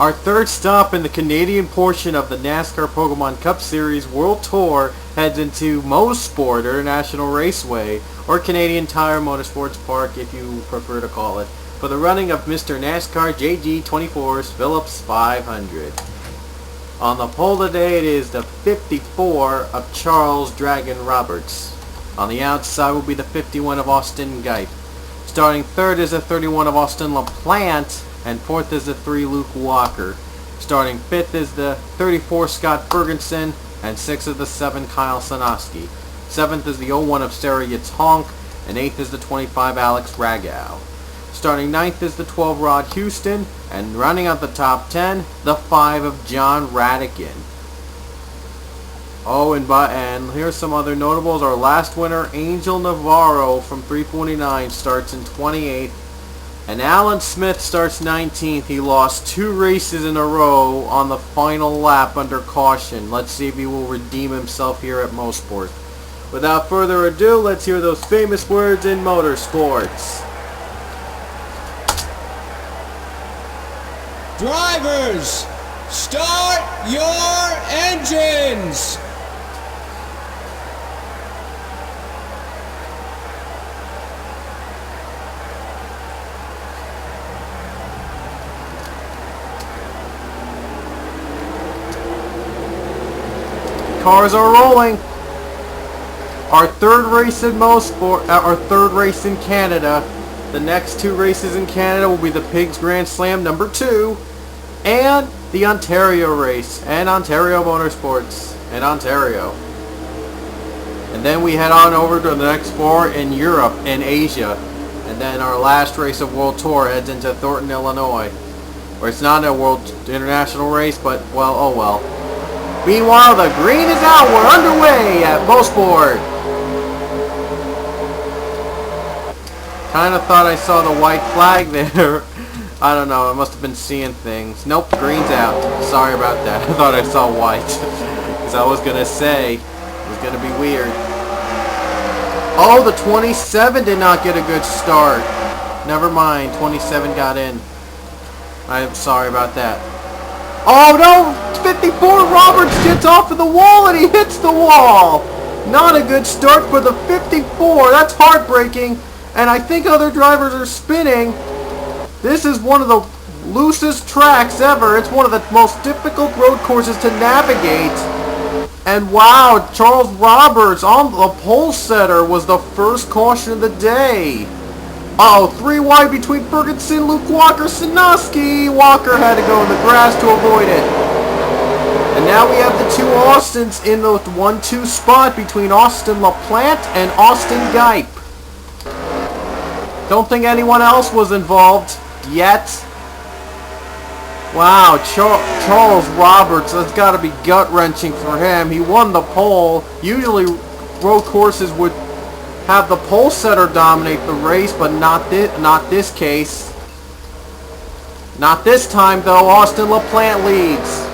Our third stop in the Canadian portion of the NASCAR Pokemon Cup Series World Tour heads into Mosport International Raceway, or Canadian Tire Motorsports Park if you prefer to call it, for the running of Mr. NASCAR JG24's Phillips 500. On the pole today it is the 54 of Charles Dragon Roberts. On the outside will be the 51 of Austin Gipe. Starting third is the 31 of Austin LaPlante, and fourth is the 3 Luke Walker. Starting fifth is the 34 Scott Ferguson, and sixth is the 7 Kyle Sanoski. Seventh is the 01 of Sarah Yates-Honk, and eighth is the 25 Alex Ragow. Starting ninth is the 12 Rod Houston, and running out the top 10, the 5 of John Radican. Oh, and here's some other notables. Our last winner, Angel Navarro from 349, starts in 28th. And Alan Smith starts 19th. He lost 2 races in a row on the final lap under caution. Let's see if he will redeem himself here at Mosport. Without further ado, let's hear those famous words in motorsports. Drivers, start your engines! Cars are rolling. Our third race in Mosport, our third race in Canada. The next 2 races in Canada will be the Piggz Grand Slam number 2 and the Ontario race and Ontario Motorsports in Ontario. And then we head on over to the next 4 in Europe and Asia. And then our last race of World Tour heads into Thornton, Illinois. Where it's not a World International race, but well, oh well. Meanwhile, the green is out. We're underway at Mosport. Kind of thought I saw the white flag there. I don't know. I must have been seeing things. Nope, green's out. Sorry about that. I thought I saw white. Because I was going to say it was going to be weird. Oh, the 27 did not get a good start. Never mind. 27 got in. I'm sorry about that. Oh no! 54 Roberts gets off of the wall and he hits the wall! Not a good start for the 54. That's heartbreaking. And I think other drivers are spinning. This is one of the loosest tracks ever. It's one of the most difficult road courses to navigate. And wow, Charles Roberts on the pole setter was the first caution of the day. Uh-oh, 3 wide between Ferguson, Luke Walker, Sanoski. Walker had to go in the grass to avoid it. And now we have the 2 Austins in the 1-2 spot between Austin LaPlante and Austin Gipe. Don't think anyone else was involved yet. Wow, Charles Roberts, that's got to be gut-wrenching for him. He won the pole. Usually road courses would have the pole setter dominate the race, but not this case. Not this time, though. Austin LaPlante leads.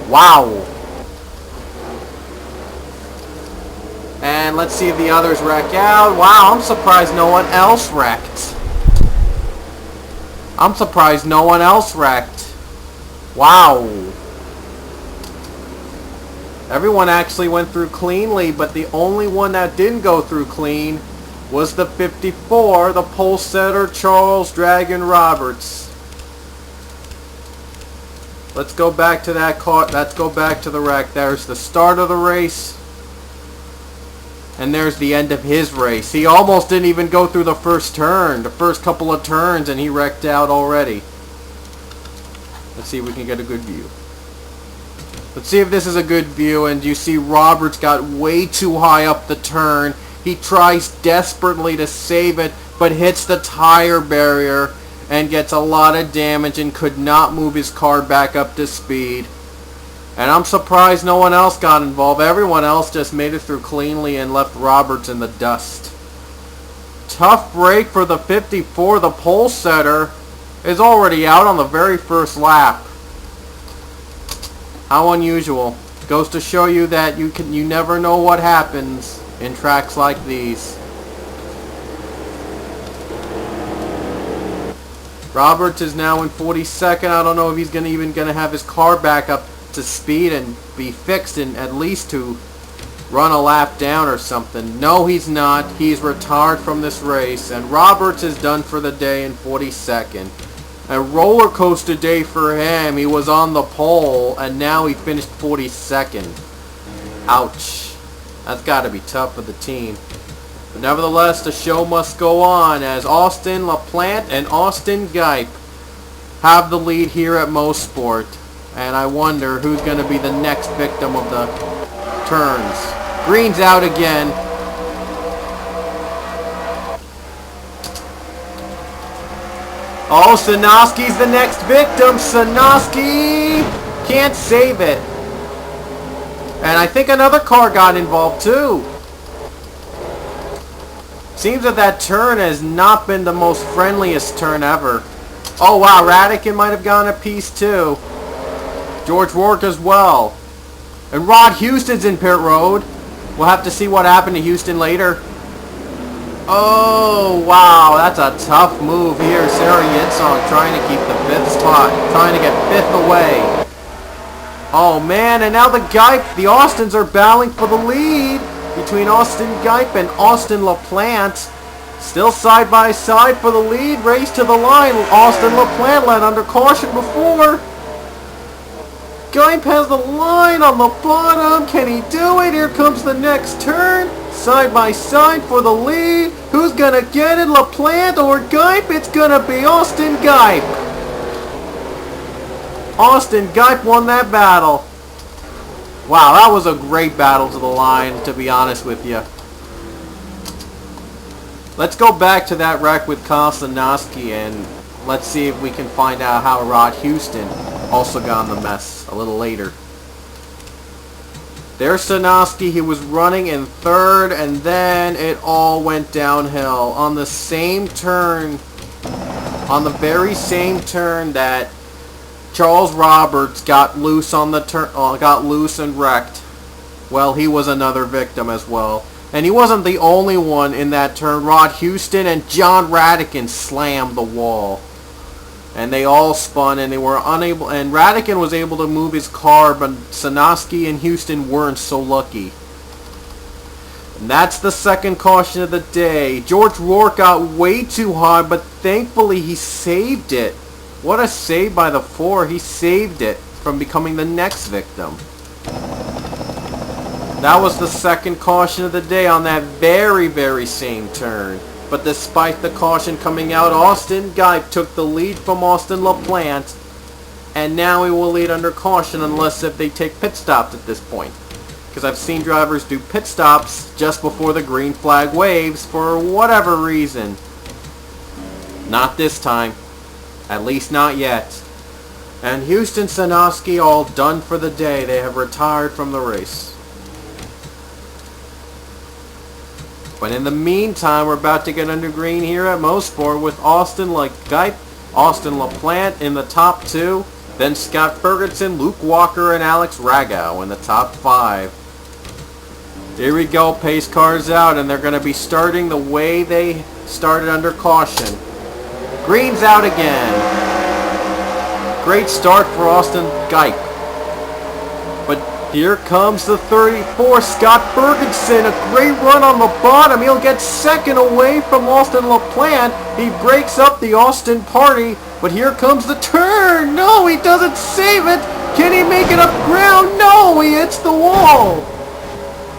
Wow. And let's see if the others wreck out. Wow, I'm surprised no one else wrecked. I'm surprised no one else wrecked. Wow. Everyone actually went through cleanly, but the only one that didn't go through clean was the 54, the pole setter Charles Dragon Roberts. Let's go back to that car. Let's go back to the wreck. There's the start of the race. And there's the end of his race. He almost didn't even go through the first turn, the first couple of turns, and he wrecked out already. Let's see if we can get a good view. Let's see if this is a good view. And you see Roberts got way too high up the turn. He tries desperately to save it, but hits the tire barrier and gets a lot of damage and could not move his car back up to speed. And I'm surprised no one else got involved. Everyone else just made it through cleanly and left Roberts in the dust. Tough break for the 54. The pole setter is already out on the very first lap. How unusual. Goes to show you that you never know what happens in tracks like these. Roberts is now in 42nd. I don't know if he's even gonna have his car back up to speed and be fixed, and at least to run a lap down or something. No, he's not. He's retired from this race, and Roberts is done for the day in 42nd. A roller coaster day for him. He was on the pole, and now he finished 42nd. Ouch. That's got to be tough for the team. But nevertheless, the show must go on as Austin LaPlante and Austin Gipe have the lead here at Mosport. And I wonder who's going to be the next victim of the turns. Green's out again. Oh, Sanoski's the next victim. Sanoski can't save it. And I think another car got involved too. Seems that turn has not been the most friendliest turn ever. Oh wow, Radican might have gone a piece too. George Rourke as well. And Rod Houston's in pit road. We'll have to see what happened to Houston later. Oh, wow, that's a tough move here. Sarah Yitzhak trying to keep the 5th spot. Trying to get 5th away. Oh, man, and now the Austins are battling for the lead between Austin Gipe and Austin LaPlante. Still side by side for the lead. Race to the line. Austin LaPlante led under caution before. Gipe has the line on the bottom. Can he do it? Here comes the next turn. Side by side for the lead. Who's going to get it? LaPlante or Gipe? It's going to be Austin Gipe. Austin Gipe won that battle. Wow, that was a great battle to the line, to be honest with you. Let's go back to that wreck with Kyle Sanoski and let's see if we can find out how Rod Houston also got in the mess a little later. There's Sanoski. He was running in 3rd, and then it all went downhill on the same turn, on the very same turn that Charles Roberts got loose on the turn, got loose and wrecked. Well, he was another victim as well. And he wasn't the only one in that turn. Rod Houston and John Radican slammed the wall. And they all spun, and they were unable, and Radican was able to move his car, but Sanoski and Houston weren't so lucky. And that's the second caution of the day. George Rourke got way too high, but thankfully he saved it. What a save by the 4. He saved it from becoming the next victim. That was the second caution of the day on that very, very same turn. But despite the caution coming out, Austin Gipe took the lead from Austin LaPlante. And now he will lead under caution unless if they take pit stops at this point. Because I've seen drivers do pit stops just before the green flag waves for whatever reason. Not this time. At least not yet. And Houston Sanoski all done for the day. They have retired from the race. But in the meantime, we're about to get under green here at Mosport with Austin Gipe, Austin LaPlante in the top 2. Then Scott Ferguson, Luke Walker, and Alex Ragow in the top 5. Here we go. Pace cars out, and they're going to be starting the way they started under caution. Green's out again. Great start for Austin Gipe. But here comes the 34, Scott Ferguson. A great run on the bottom. He'll get 2nd away from Austin LaPlante. He breaks up the Austin party. But here comes the turn. No, he doesn't save it. Can he make it up ground? No, he hits the wall.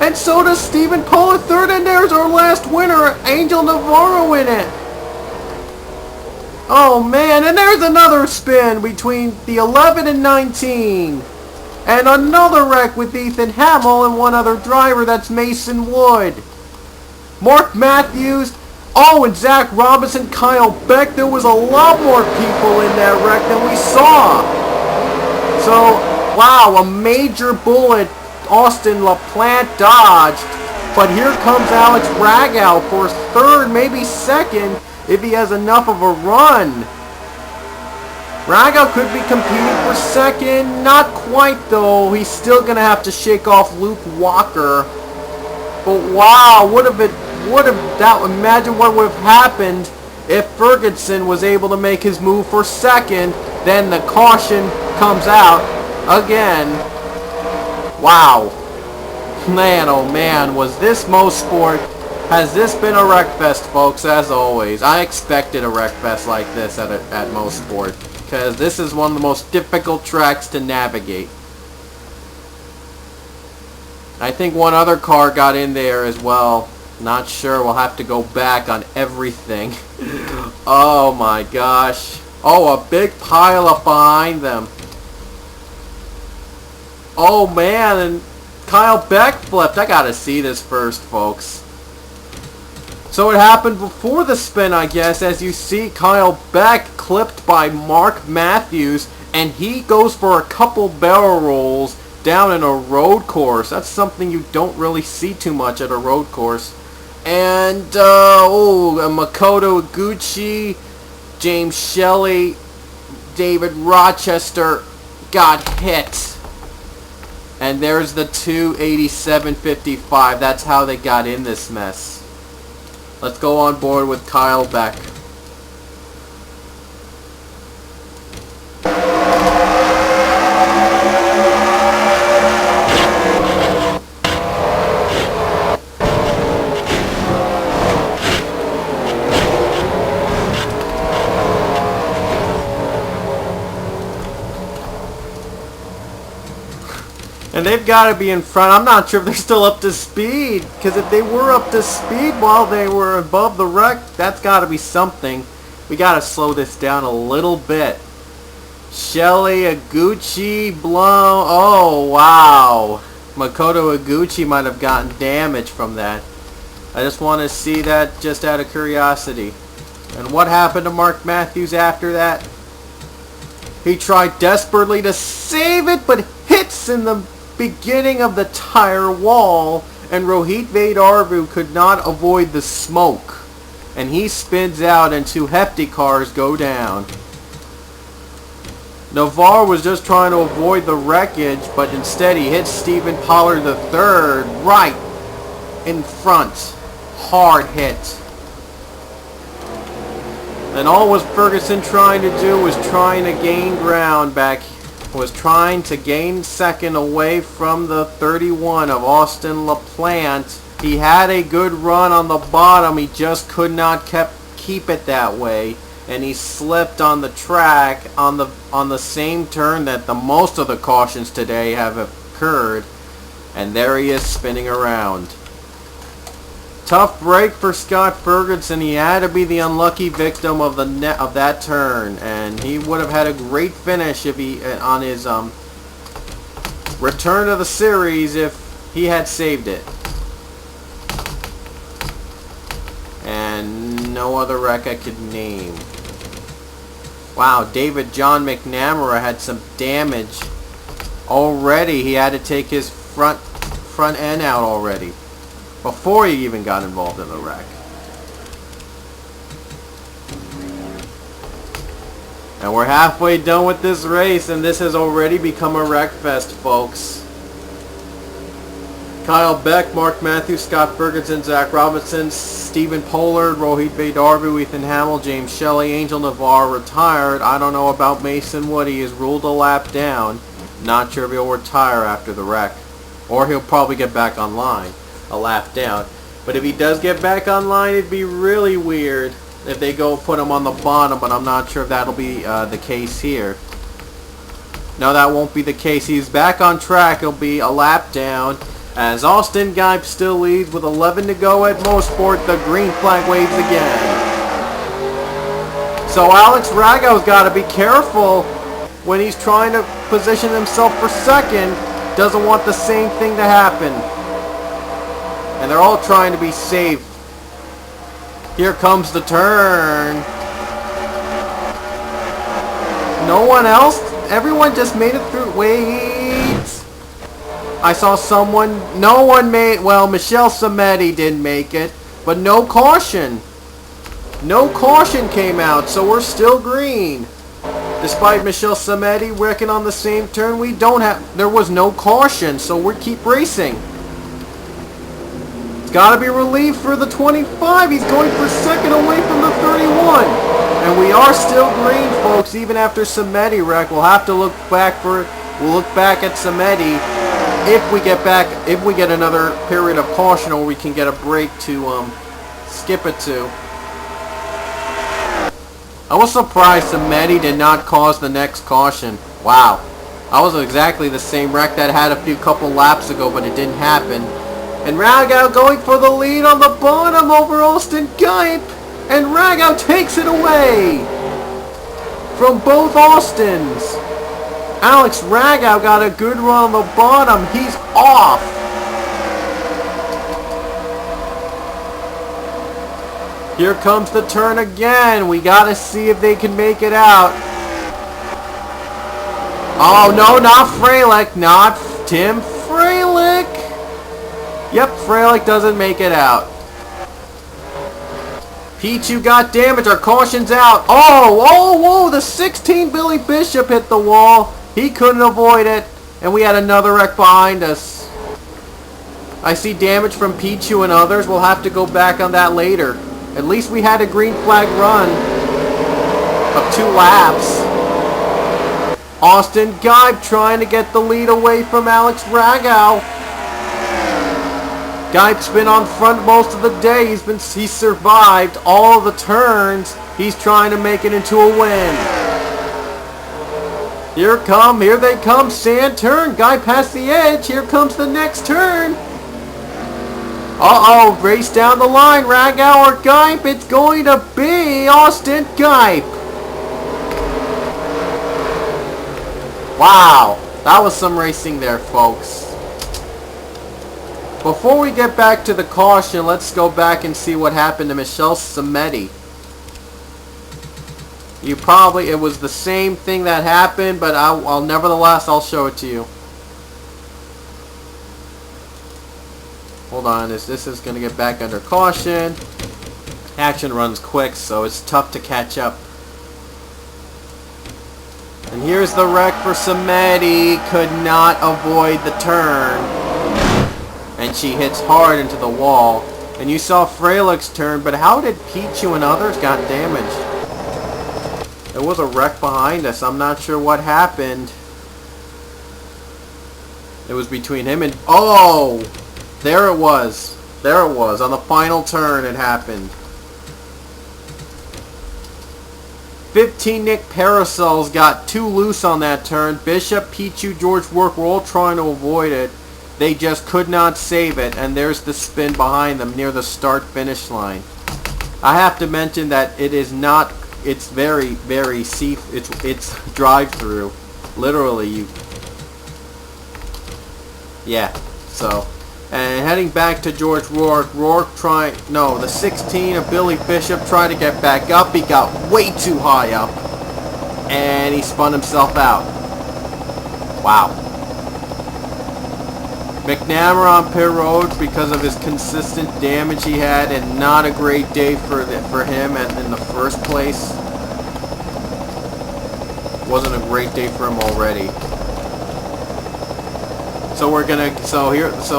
And so does Stephen Poe at 3rd. And there's our last winner, Angel Navarro in it. Oh man, and there's another spin between the 11 and 19. And another wreck with Ethan Hamill and one other driver, that's Mason Wood. Mark Matthews, and Zach Robinson, Kyle Beck. There was a lot more people in that wreck than we saw. So, wow, a major bullet Austin LaPlante dodged. But here comes Alex Ragow for 3rd, maybe 2nd, if he has enough of a run. Ragow could be competing for 2nd. Not quite, though. He's still going to have to shake off Luke Walker. But wow, imagine what would have happened If Ferguson was able to make his move for second, then the caution comes out again. Wow. Man, oh man, was this Mosport? Has this been a wreckfest, folks? As always, I expected a wreckfest like this at Mosport, because this is one of the most difficult tracks to navigate. I think one other car got in there as well. Not sure. We'll have to go back on everything. Oh my gosh. Oh, a big pile up behind them. Oh man, and Kyle Beck flipped. I gotta see this first, folks. So it happened before the spin, I guess. As you see, Kyle Beck clipped by Mark Matthews, and he goes for a couple barrel rolls down in a road course. That's something you don't really see too much at a road course. And, Makoto Iguchi, James Shelley, David Rochester got hit. And there's the 287.55. That's how they got in this mess. Let's go on board with Kyle Beck. And they've got to be in front. I'm not sure if they're still up to speed, because if they were up to speed while they were above the wreck, that's got to be something. We got to slow this down a little bit. Shelley, Iguchi, blown. Oh, wow. Makoto Iguchi might have gotten damage from that. I just want to see that just out of curiosity. And what happened to Mark Matthews after that? He tried desperately to save it, but hits in the beginning of the tire wall, and Rohit Vedarvu could not avoid the smoke, and he spins out and two hefty cars go down. Navarre was just trying to avoid the wreckage, but instead he hit Stephen Pollard III right in front. Hard hit. And all was Ferguson trying to do was trying to gain ground back, was trying to gain second away from the 31 of Austin LaPlante. He had a good run on the bottom, he just could not keep it that way, and he slipped on the track on the same turn that the most of the cautions today have occurred, and there he is spinning around. Tough break for Scott Ferguson. He had to be the unlucky victim of that turn, and he would have had a great finish if he on his return to the series if he had saved it. And no other wreck I could name. Wow, David John McNamara had some damage already. He had to take his front end out already, before he even got involved in the wreck. And we're halfway done with this race, and this has already become a wreck fest, folks. Kyle Beck, Mark Matthews, Scott Ferguson, Zach Robinson, Stephen Pollard, Rohit Vedarvu, Ethan Hamill, James Shelley, Angel Navarre retired. I don't know about Mason Wood. He is ruled a lap down. Not sure if he'll retire after the wreck, or he'll probably get back online a lap down. But if he does get back online, it'd be really weird if they go put him on the bottom, but I'm not sure if that'll be the case here. No, that won't be the case. He's back on track. He'll be a lap down, as Austin Geip still leads with 11 to go at Mosport. The green flag waves again. So Alex Rago's got to be careful when he's trying to position himself for second. Doesn't want the same thing to happen. And they're all trying to be safe. Here comes the turn. No one else? Everyone just made it through. Wait. I saw someone. No one made. Well, Michelle Samedi didn't make it. But no caution. No caution came out. So we're still green. Despite Michelle Samedi wrecking on the same turn, we don't have. There was no caution. So we keep racing. It's got to be relieved for the 25. He's going for second away from the 31. And we are still green, folks, even after Samedi wreck. We'll have to look back at Samedi if we get another period of caution, or we can get a break to skip it to. I was surprised Samedi did not cause the next caution. Wow. I was exactly the same wreck that had a couple laps ago, but it didn't happen. And Ragow going for the lead on the bottom over Austin Gipe. And Ragow takes it away from both Austins. Alex Ragow got a good run on the bottom. He's off. Here comes the turn again. We got to see if they can make it out. Oh, no, not Freilich. Not Tim Freilich. Yep, Freilich doesn't make it out. Pichu got damage. Our caution's out. Oh, whoa. The 16 Billy Bishop hit the wall. He couldn't avoid it. And we had another wreck behind us. I see damage from Pichu and others. We'll have to go back on that later. At least we had a green flag run of 2 laps. Austin Gibe trying to get the lead away from Alex Ragow. Gibe's been on front most of the day. He's survived all the turns. He's trying to make it into a win. Here they come. Sand turn. Gibe past the edge. Here comes the next turn. Uh-oh, race down the line, Ragow or Gipe. It's going to be Austin Gipe. Wow, that was some racing there, folks. Before we get back to the caution, let's go back and see what happened to Michel Samedi. It was the same thing that happened, but nevertheless, I'll show it to you. Hold on, this is going to get back under caution. Action runs quick, so it's tough to catch up. And here's the wreck for Samedi. Could not avoid the turn. And she hits hard into the wall. And you saw Freilich's turn, but how did Pichu and others got damaged? There was a wreck behind us. I'm not sure what happened. It was between him and... Oh! There it was. On the final turn it happened. 15 Nick Parasols got 2 loose on that turn. Bishop, Pichu, George Work were all trying to avoid it. They just could not save it. And there's the spin behind them near the start-finish line. I have to mention that it is not... It's very, very safe. It's drive-through. Literally, Yeah, so... And heading back to George Rourke. The 16 of Billy Bishop tried to get back up. He got way too high up. And he spun himself out. Wow. McNamara on pit road because of his consistent damage he had, and not a great day for him in the first place. Wasn't a great day for him already. So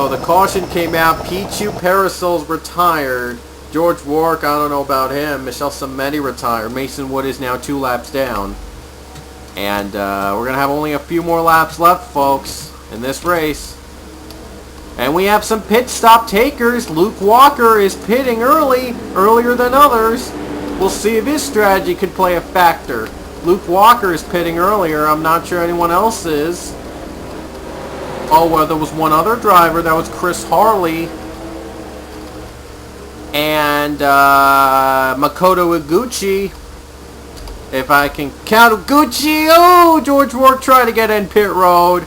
the caution came out. Pichu Parasols retired. George Rourke, I don't know about him. Michel Samedi retired. Mason Wood is now 2 laps down. And we're going to have only a few more laps left, folks, in this race. And we have some pit stop takers. Luke Walker is pitting earlier than others. We'll see if his strategy could play a factor. Luke Walker is pitting earlier. I'm not sure anyone else is. Oh, well, there was one other driver. That was Chris Harley. And Makoto Iguchi. If I can count Iguchi. Oh, George Rourke tried to get in pit road.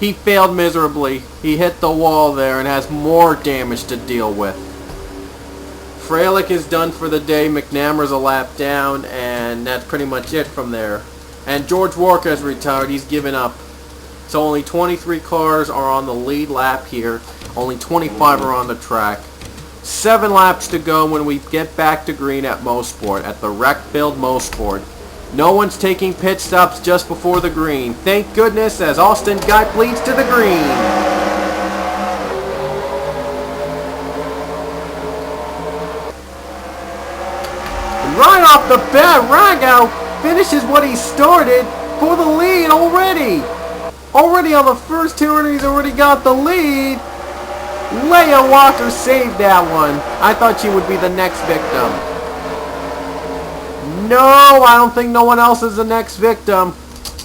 He failed miserably. He hit the wall there and has more damage to deal with. Freilich is done for the day. McNamara's a lap down. And that's pretty much it from there. And George Rourke has retired. He's given up. So only 23 cars are on the lead lap here. Only 25 are on the track. 7 laps to go when we get back to green at Mosport, at the wreck-filled Mosport. No one's taking pit stops just before the green. Thank goodness, as Austin Gipe leads to the green. the bat. Ragow finishes what he started for the lead already. Already on the first turn, he's already got the lead. Leia Walker saved that one. I thought she would be the next victim. No, I don't think no one else is the next victim.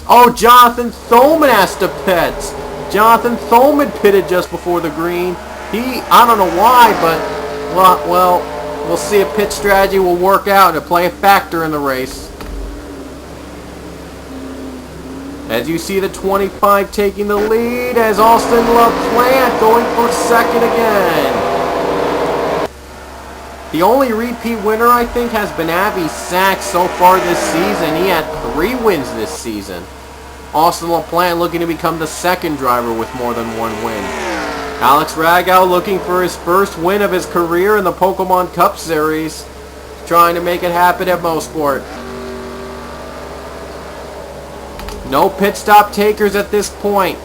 Oh, Jonathan Thoman has to pit. Jonathan Thoman pitted just before the green. I don't know why, but, well, we'll see if pit strategy will work out and play a factor in the race. As you see the 25 taking the lead as Austin LaPlante going for second again. The only repeat winner, I think, has been Avi Sachs so far this season. He had 3 wins this season. Austin LaPlante looking to become the second driver with more than 1 win. Alex Ragow looking for his first win of his career in the Pokemon Cup Series. Trying to make it happen at Mosport. No pit stop takers at this point.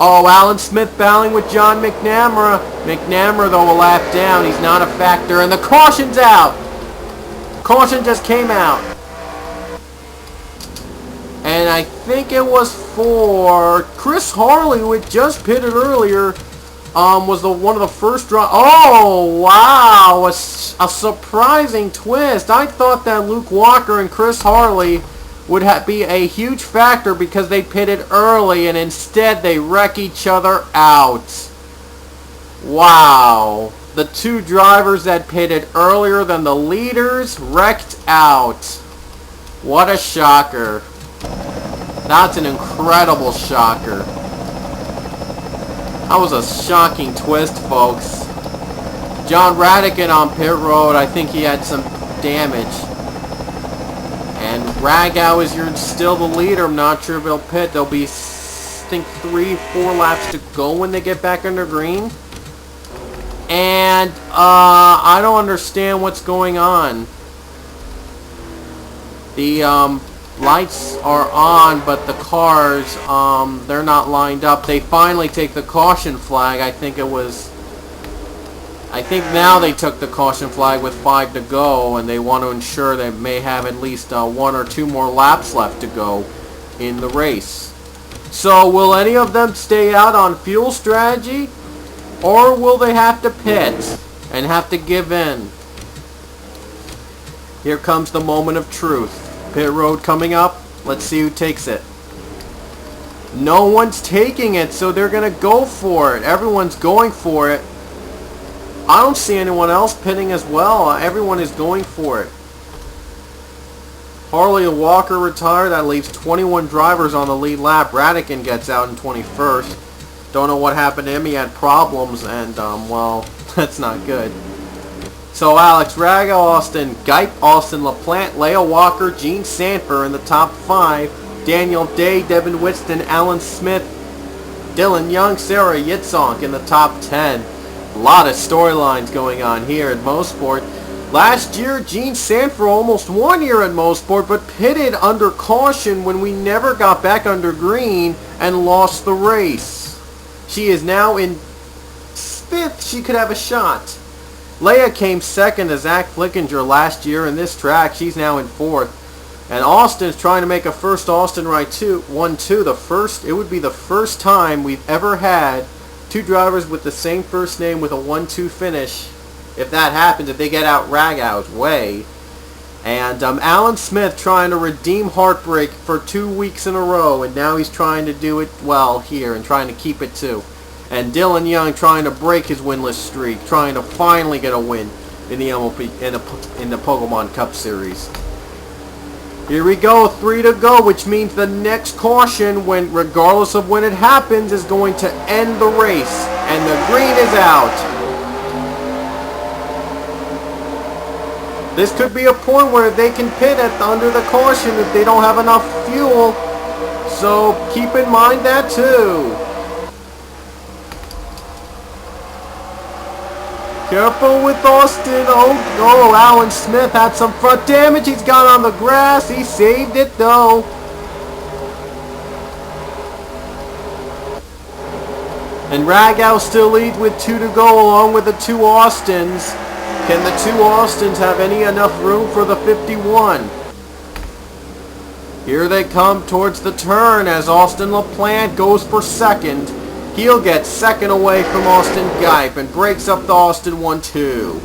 Oh, Alan Smith battling with John McNamara. McNamara, though, a lap down. He's not a factor. And the caution's out. Caution just came out. And I think it was for Chris Harley, who had just pitted earlier. Was one of the first draw. Oh, wow. A surprising twist. I thought that Luke Walker and Chris Harley would be a huge factor because they pitted early, and instead they wreck each other out. Wow. The 2 drivers that pitted earlier than the leaders wrecked out. What a shocker. That's an incredible shocker. That was a shocking twist, folks. John Radican on pit road, I think he had some damage. And Ragow is still the leader. I'm not sure if he'll pit. There'll be, I think, 3-4 laps to go when they get back under green. And I don't understand what's going on. The lights are on, but the cars, they're not lined up. They finally take the caution flag. I think now they took the caution flag with 5 to go, and they want to ensure they may have at least 1 or 2 more laps left to go in the race. So will any of them stay out on fuel strategy, or will they have to pit and have to give in? Here comes the moment of truth. Pit road coming up. Let's see who takes it. No one's taking it, so they're going to go for it. Everyone's going for it. I don't see anyone else pitting as well. Everyone is going for it. Harley and Walker retire. That leaves 21 drivers on the lead lap. Radican gets out in 21st. Don't know what happened to him. He had problems, and, well, that's not good. So Alex Ragow, Austin Geip, Austin LaPlante, Leia Walker, Gene Sanford in the top 5. Daniel Day, Devin Whitston, Alan Smith, Dylan Young, Sarah Yitzonk in the top 10. A lot of storylines going on here at Mosport. Last year, Gene Sanford almost won here at Mosport, but pitted under caution when we never got back under green and lost the race. She is now in 5th. She could have a shot. Leia came second to Zach Flickinger last year in this track. She's now in 4th. And Austin's trying to make a first Austin right 1-2. It would be the first time we've ever had 2 drivers with the same first name with a 1-2 finish. If that happens, if they get out Ragow's way. And Alan Smith trying to redeem heartbreak for 2 weeks in a row, and now he's trying to do it well here and trying to keep it too. And Dylan Young trying to break his winless streak, trying to finally get a win in the MLB, in the Pokemon Cup Series. Here we go, 3 to go, which means the next caution, regardless of when it happens, is going to end the race, and the green is out. This could be a point where they can pit under the caution if they don't have enough fuel, so keep in mind that too. Careful with Austin. Oh, Alan Smith had some front damage. He's got on the grass. He saved it, though. And Ragow still leads with 2 to go, along with the 2 Austins. Can the two Austins have enough room for the 51? Here they come towards the turn as Austin LaPlante goes for second. He'll get second away from Austin Geip and breaks up the Austin 1-2.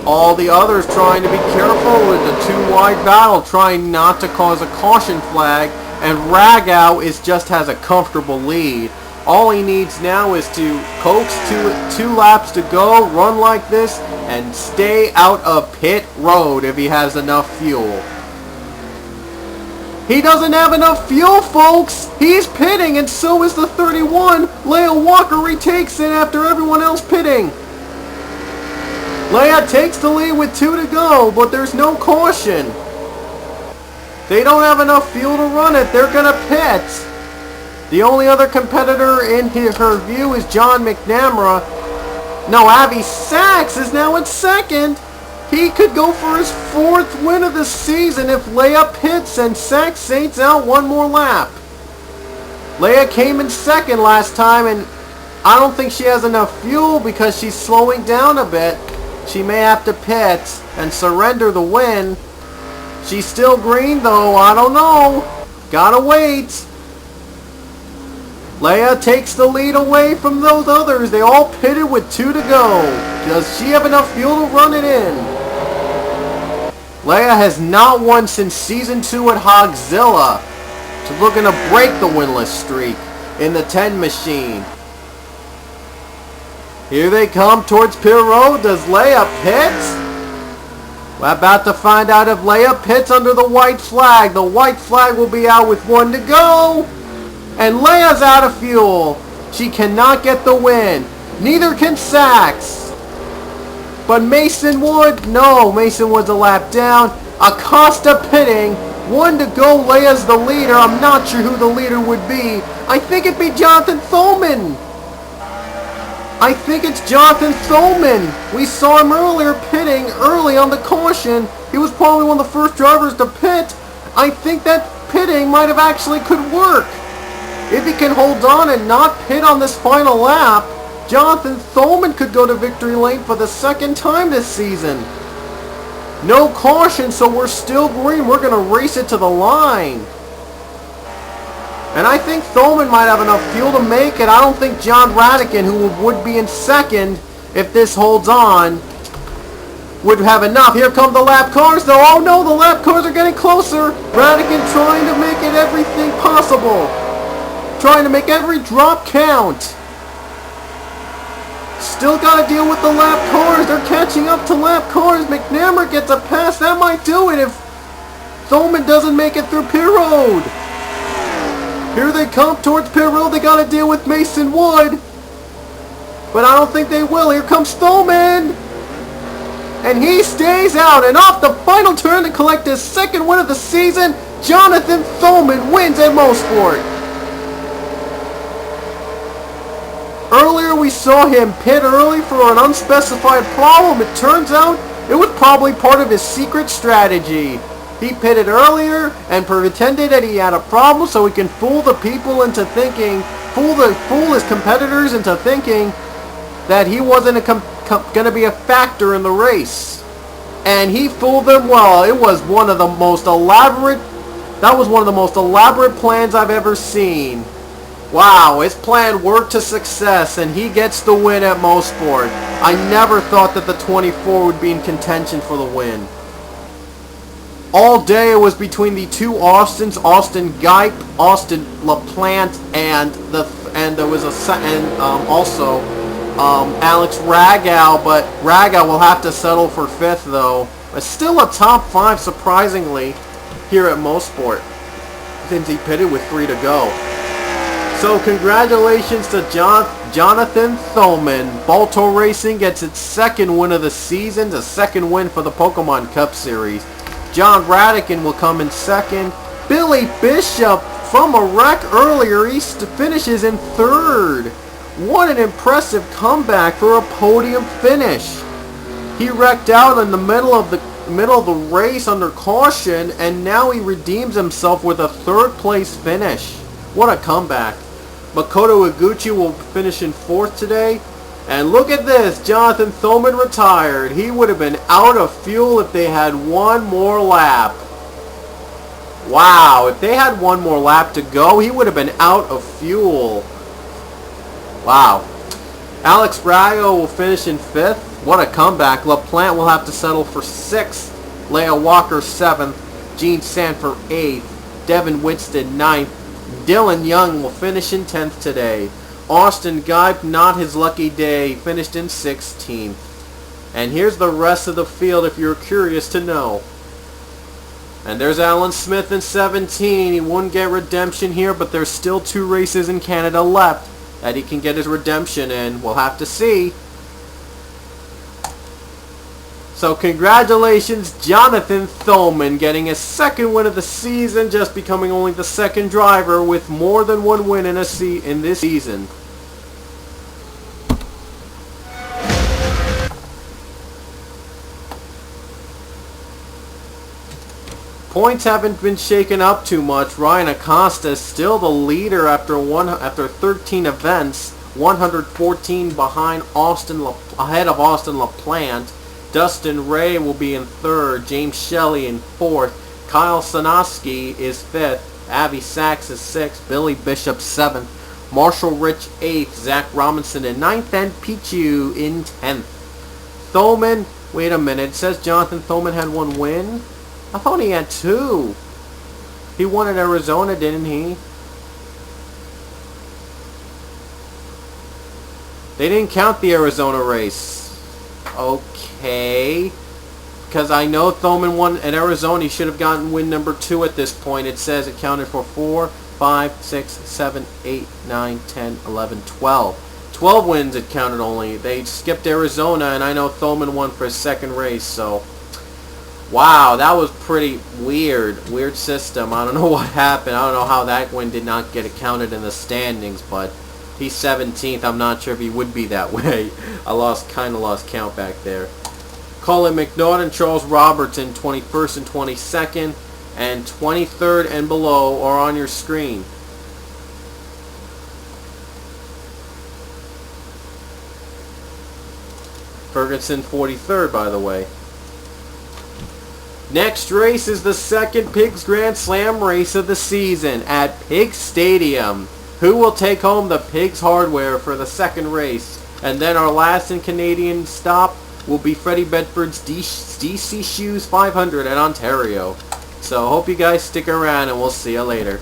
All the others trying to be careful with the two-wide battle, trying not to cause a caution flag, and Ragow just has a comfortable lead. All he needs now is to coax two laps to go, run like this, and stay out of pit road if he has enough fuel. He doesn't have enough fuel, folks! He's pitting, and so is the 31. Leia Walker retakes it after everyone else pitting. Leia takes the lead with 2 to go, but there's no caution. They don't have enough fuel to run it. They're going to pit. The only other competitor in her view is John McNamara. No, Avi Sachs is now in second. He could go for his 4th win of the season if Leia pits and Sachs saints out one more lap. Leia came in second last time, and I don't think she has enough fuel because she's slowing down a bit. She may have to pit and surrender the win. She's still green though, I don't know. Gotta wait. Leia takes the lead away from those others. They all pitted with 2 to go. Does she have enough fuel to run it in? Leia has not won since Season 2 at Hogzilla. She's looking to break the winless streak in the 10 machine. Here they come towards pit road. Does Leia pit? We're about to find out if Leia pits under the white flag. The white flag will be out with 1 to go. And Leia's out of fuel. She cannot get the win. Neither can Sachs. But Mason Wood, no, Mason Wood's a lap down. Acosta pitting. 1 to go, Leia's the leader. I'm not sure who the leader would be. I think it'd be Jonathan Thoman. I think it's Jonathan Thoman. We saw him earlier pitting early on the caution. He was probably one of the first drivers to pit. I think that pitting might have actually could work. If he can hold on and not pit on this final lap, Jonathan Thoman could go to victory lane for the 2nd time this season. No caution, so we're still green. We're going to race it to the line. And I think Thoman might have enough fuel to make it. I don't think John Radican, who would be in second if this holds on, would have enough. Here come the lap cars, though. Oh no, the lap cars are getting closer. Radican trying to make it everything possible. Trying to make every drop count. Still got to deal with the lap cars. They're catching up to lap cars. McNamara gets a pass. That might do it if Thoman doesn't make it through pit road. Here they come towards pit road. They got to deal with Mason Wood. But I don't think they will. Here comes Thoman. And he stays out. And off the final turn to collect his 2nd win of the season, Jonathan Thoman wins at Mosport. Earlier we saw him pit early for an unspecified problem. It turns out it was probably part of his secret strategy. He pitted earlier and pretended that he had a problem so he can fool the people into thinking, fool his competitors into thinking that he wasn't going to be a factor in the race. And he fooled them well. It was one of the most elaborate, that was one of the most elaborate plans I've ever seen. Wow, his plan worked to success, and he gets the win at Mosport. I never thought that the 24 would be in contention for the win. All day it was between the two Austins, Austin Geip, Austin LaPlante, and there was also Alex Ragow, but Ragow will have to settle for 5th though. It's still a top 5 surprisingly here at Mosport, since he pitted with 3 to go. So congratulations to Jonathan Thoman. Balto Racing gets its 2nd win of the season, the 2nd win for the Pokemon Cup Series. John Radican will come in 2nd. Billy Bishop, from a wreck earlier, he finishes in 3rd. What an impressive comeback for a podium finish. He wrecked out in the middle of the race under caution, and now he redeems himself with a 3rd place finish. What a comeback. Makoto Iguchi will finish in 4th today. And look at this. Jonathan Thoman retired. He would have been out of fuel if they had one more lap. Wow, if they had one more lap to go, he would have been out of fuel. Wow. Alex Brago will finish in 5th. What a comeback. LaPlante will have to settle for 6th. Leah Walker 7th. Gene Sanford 8th. Devin Winston 9th. Dylan Young will finish in 10th today. Austin Geib, not his lucky day. He finished in 16th. And here's the rest of the field if you're curious to know. And there's Alan Smith in 17. He wouldn't get redemption here, but there's still 2 races in Canada left that he can get his redemption in. We'll have to see. So congratulations, Jonathan Thoman, getting his 2nd win of the season, just becoming only the 2nd driver with more than 1 win in this season. Points haven't been shaken up too much. Ryan Acosta is still the leader after 13 events, 114 ahead of Austin LaPlante. Dustin Ray will be in 3rd, James Shelley in 4th, Kyle Sanoski is 5th, Avi Sachs is 6th, Billy Bishop 7th, Marshall Rich 8th, Zach Robinson in 9th, and Pichu in 10th. Thoman, wait a minute, it says Jonathan Thoman had 1 win? I thought he had 2. He won at Arizona, didn't he? They didn't count the Arizona race. Okay. Because I know Thoman won at Arizona. He should have gotten win number 2 at this point. It says it counted for 4, 5, 6, 7, 8, 9, 10, 11, 12. 12 wins it counted only. They skipped Arizona, and I know Thoman won for his 2nd race, so... Wow, that was pretty weird. Weird system. I don't know what happened. I don't know how that win did not get counted in the standings, but he's 17th. I'm not sure if he would be that way. I kind of lost count back there. Colin McNaught and Charles Robertson, 21st and 22nd, and 23rd and below are on your screen. Ferguson, 43rd, by the way. Next race is the 2nd Piggz Grand Slam race of the season at Piggz Stadium. Who will take home the Piggz hardware for the 2nd race? And then our last and Canadian stop will be Freddie Bedford's DC Shoes 500 at Ontario. So hope you guys stick around, and we'll see you later.